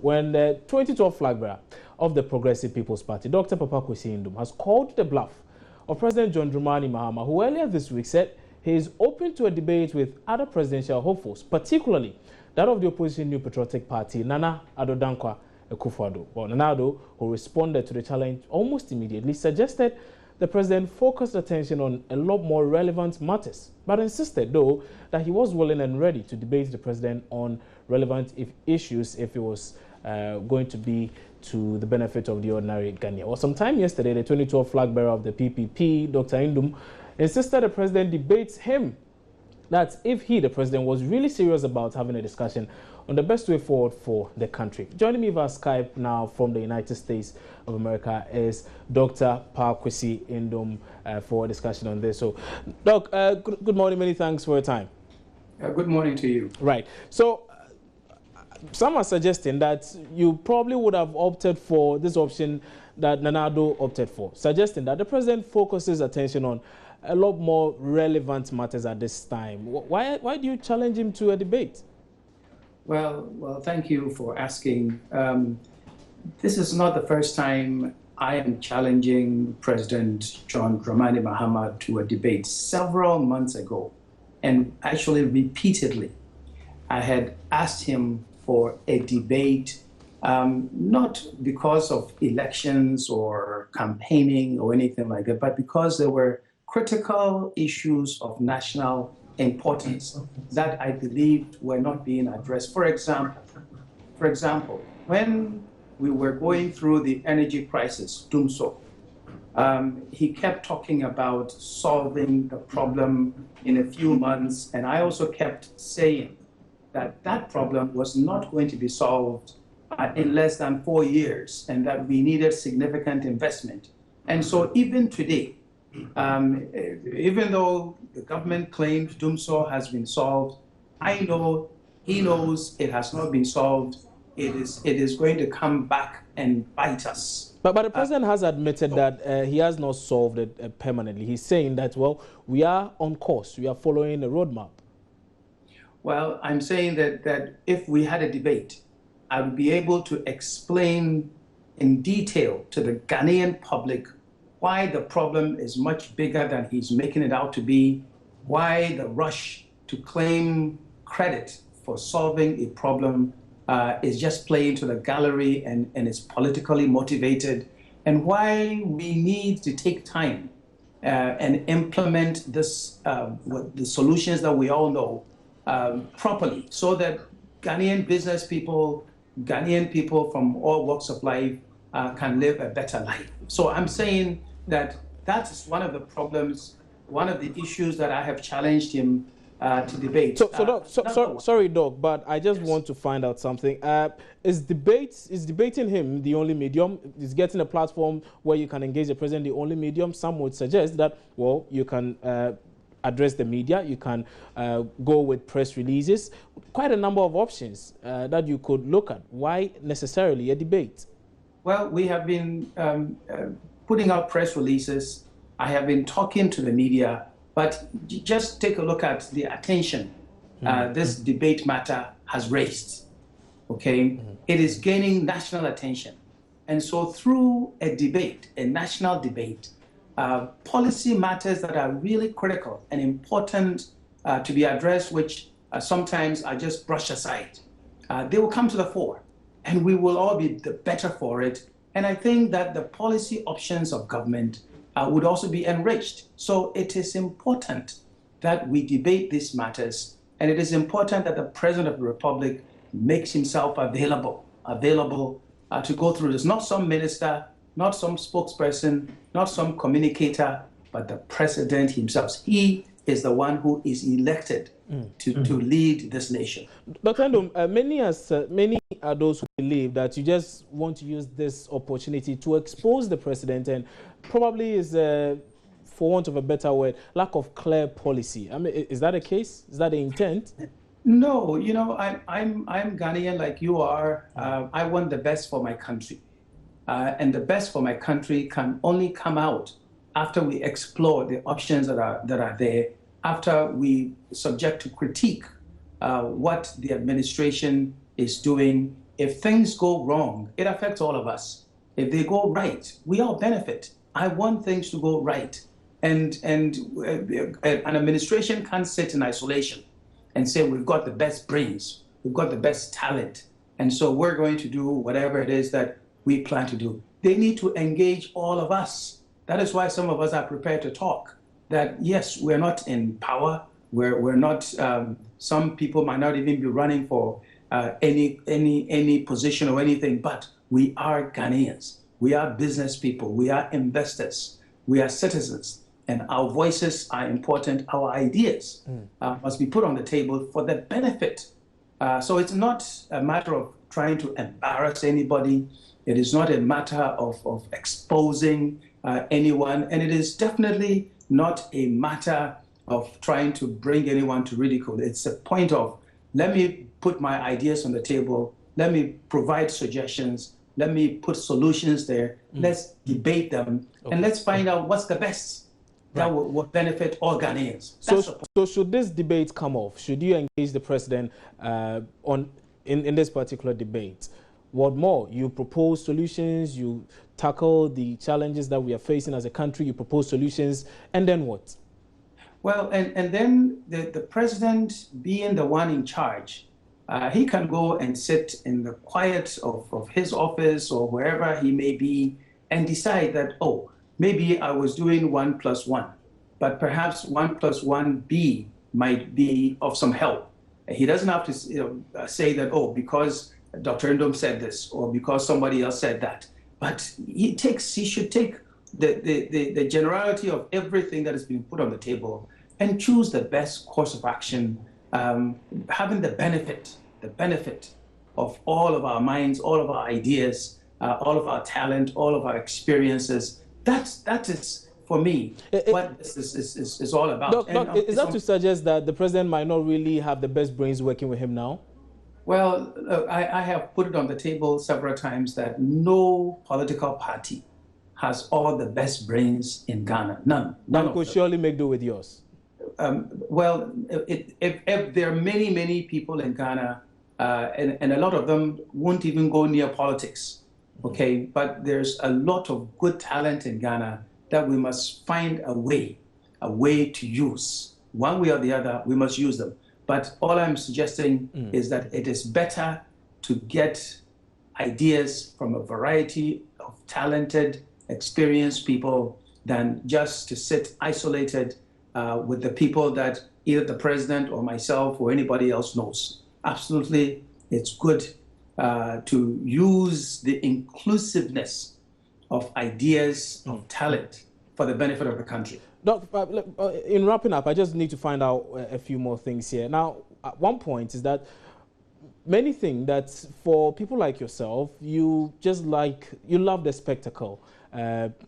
when the 2012 flag bearer of the Progressive People's Party, Dr. Papa Kwesi Ndum, has called the bluff of President John Dramani Mahama, who earlier this week said he is open to a debate with other presidential hopefuls, particularly that of the opposition New Patriotic Party, Nana Addo Dankwa Akufo-Addo. Well, Nana Addo, who responded to the challenge almost immediately, suggested the president focused attention on a lot more relevant matters, but insisted, though, that he was willing and ready to debate the president on relevant issues if it was going to be to the benefit of the ordinary Ghanaian. Well, sometime yesterday, the 2012 flag bearer of the PPP, Dr. Ndum, insisted the president debates him. That if he, the president, was really serious about having a discussion on the best way forward for the country. Joining me via Skype now from the United States of America is Dr. Kwesi Ndum for a discussion on this. So, Doc, good morning. Many thanks for your time. Good morning to you. Right. So, some are suggesting that you probably would have opted for this option that Nana Addo opted for, suggesting that the president focuses attention on a lot more relevant matters at this time. Why do you challenge him to a debate? Well, thank you for asking. This is not the first time I am challenging President John Dramani Mahama to a debate. Several months ago, and actually repeatedly, I had asked him for a debate, not because of elections or campaigning or anything like that, but because there were critical issues of national importance that I believed were not being addressed. For example, when we were going through the energy crisis, Dumso, he kept talking about solving the problem in a few months, and I also kept saying that that problem was not going to be solved in less than 4 years, and that we needed significant investment. And so even today, even though the government claims Dumso has been solved, I know he knows it has not been solved. It is going to come back and bite us. But the president has admitted that he has not solved it permanently. He's saying that, well, we are on course. We are following a roadmap. Well, I'm saying that if we had a debate, I would be able to explain in detail to the Ghanaian public why the problem is much bigger than he's making it out to be, why the rush to claim credit for solving a problem is just playing to the gallery and is politically motivated, and why we need to take time and implement this, the solutions that we all know properly, so that Ghanaian business people, Ghanaian people from all walks of life can live a better life. So I'm saying that that's one of the problems, one of the issues that I have challenged him to debate. Sorry, Doc, but I just want to find out something. Is debating him the only medium? Is getting a platform where you can engage the president the only medium? Some would suggest that, well, you can address the media, you can go with press releases, quite a number of options that you could look at. Why necessarily a debate? Well, we have been putting out press releases. I have been talking to the media, but just take a look at the attention this debate matter has raised, okay? It is gaining national attention. And so through a debate, a national debate, policy matters that are really critical and important to be addressed, which sometimes are just brushed aside, they will come to the fore, and we will all be the better for it. And I think that the policy options of government would also be enriched. So it is important that we debate these matters, and it is important that the President of the Republic makes himself available to go through this. Not some minister, not some spokesperson, not some communicator, but the President himself. He is the one who is elected to lead this nation. Dr. Ndum, many are those who believe that you just want to use this opportunity to expose the president, and probably is, for want of a better word, lack of clear policy. I mean, is that the case? Is that the intent? No, you know, I'm Ghanaian like you are. I want the best for my country, and the best for my country can only come out after we explore the options that are there, after we subject to critique what the administration is doing, if things go wrong, it affects all of us. If they go right, we all benefit. I want things to go right. And an administration can't sit in isolation and say, we've got the best brains, we've got the best talent, and so we're going to do whatever it is that we plan to do. They need to engage all of us. That is why some of us are prepared to talk. That yes, we're not in power. We're not. Some people might not even be running for any position or anything. But we are Ghanaians. We are business people. We are investors. We are citizens, and our voices are important. Our ideas must be put on the table for the benefit. So it's not a matter of trying to embarrass anybody. It is not a matter of exposing anyone, and it is definitely not a matter of trying to bring anyone to ridicule. It's a point of, let me put my ideas on the table, let me provide suggestions, let me put solutions there, let's debate them, and let's find out what's the best that will benefit all Ghanaians. So should this debate come off? Should you engage the president in this particular debate? What more? You propose solutions, you tackle the challenges that we are facing as a country, you propose solutions, and then what? Well, and then the president, being the one in charge, he can go and sit in the quiet of his office or wherever he may be and decide that, oh, maybe I was doing 1 + 1, but perhaps 1 + 1B might be of some help. He doesn't have to say that, oh, because Dr. Ndom said this or because somebody else said that. But he should take the generality of everything that has been put on the table and choose the best course of action, having the benefit of all of our minds, all of our ideas, all of our talent, all of our experiences. That is, for me, what this is all about. Doc, is that to suggest that the president might not really have the best brains working with him now? Well, I have put it on the table several times that no political party has all the best brains in Ghana. None One could surely make do with yours. Well, if there are many people in Ghana, and a lot of them won't even go near politics, okay? But there's a lot of good talent in Ghana that we must find a way to use. One way or the other, we must use them. But all I'm suggesting is that it is better to get ideas from a variety of talented, experienced people than just to sit isolated with the people that either the president or myself or anybody else knows. Absolutely, it's good to use the inclusiveness of ideas, of talent for the benefit of the country. Doc, in wrapping up, I just need to find out a few more things here. Now, at one point is that many think that for people like yourself, you love the spectacle,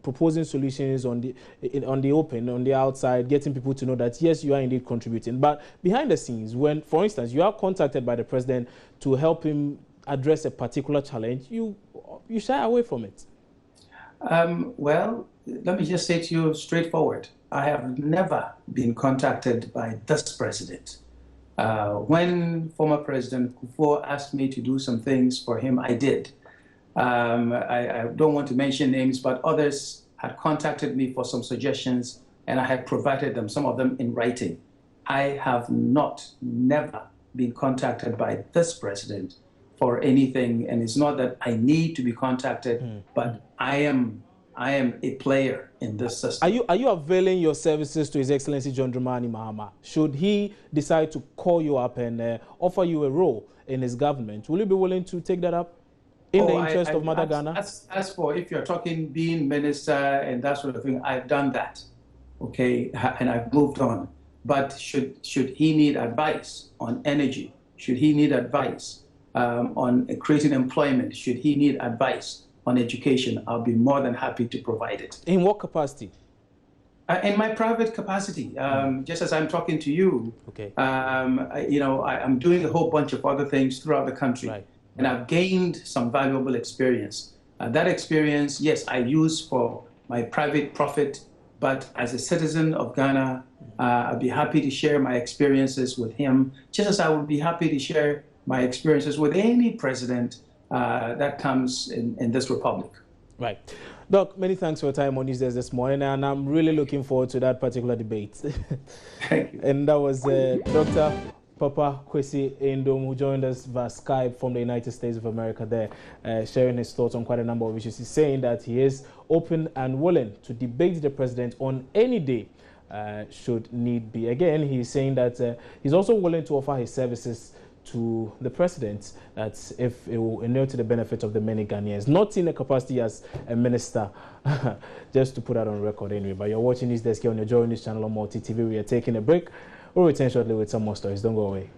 proposing solutions on the open, on the outside, getting people to know that yes, you are indeed contributing. But behind the scenes, when, for instance, you are contacted by the president to help him address a particular challenge, you shy away from it. Well, let me just say to you straightforward, I have never been contacted by this president. When former President Kufuor asked me to do some things for him, I did. I don't want to mention names, but others had contacted me for some suggestions, and I had provided them, some of them in writing. I have never been contacted by this president for anything, and it's not that I need to be contacted, but I am a player in this system. Are you availing your services to His Excellency John Dramani Mahama? Should he decide to call you up and offer you a role in his government, will you be willing to take that up in the interest of Mother Ghana? As for if you're talking being minister and that sort of thing, I've done that, okay, and I've moved on. But should he need advice on energy, should he need advice on creating employment, should he need advice on education, I'll be more than happy to provide it. In what capacity? In my private capacity, just as I'm talking to you. Okay. I'm doing a whole bunch of other things throughout the country, and I've gained some valuable experience. That experience, yes, I use for my private profit, but as a citizen of Ghana, I'd be happy to share my experiences with him, just as I would be happy to share my experiences with any president that comes in this republic. Right. Doc, many thanks for your time on Newsdays this morning, and I'm really looking forward to that particular debate. Thank you. And that was Dr. Papa Kwesi Endom, who joined us via Skype from the United States of America there, sharing his thoughts on quite a number of issues. He's saying that he is open and willing to debate the president on any day, should need be. Again, he's saying that he's also willing to offer his services to the president, that if it will inure to the benefit of the many Ghanaians, not in a capacity as a minister, just to put that on record anyway. But you're watching this desk here on your Joy News channel on Multi TV. We are taking a break. We'll return shortly with some more stories. Don't go away.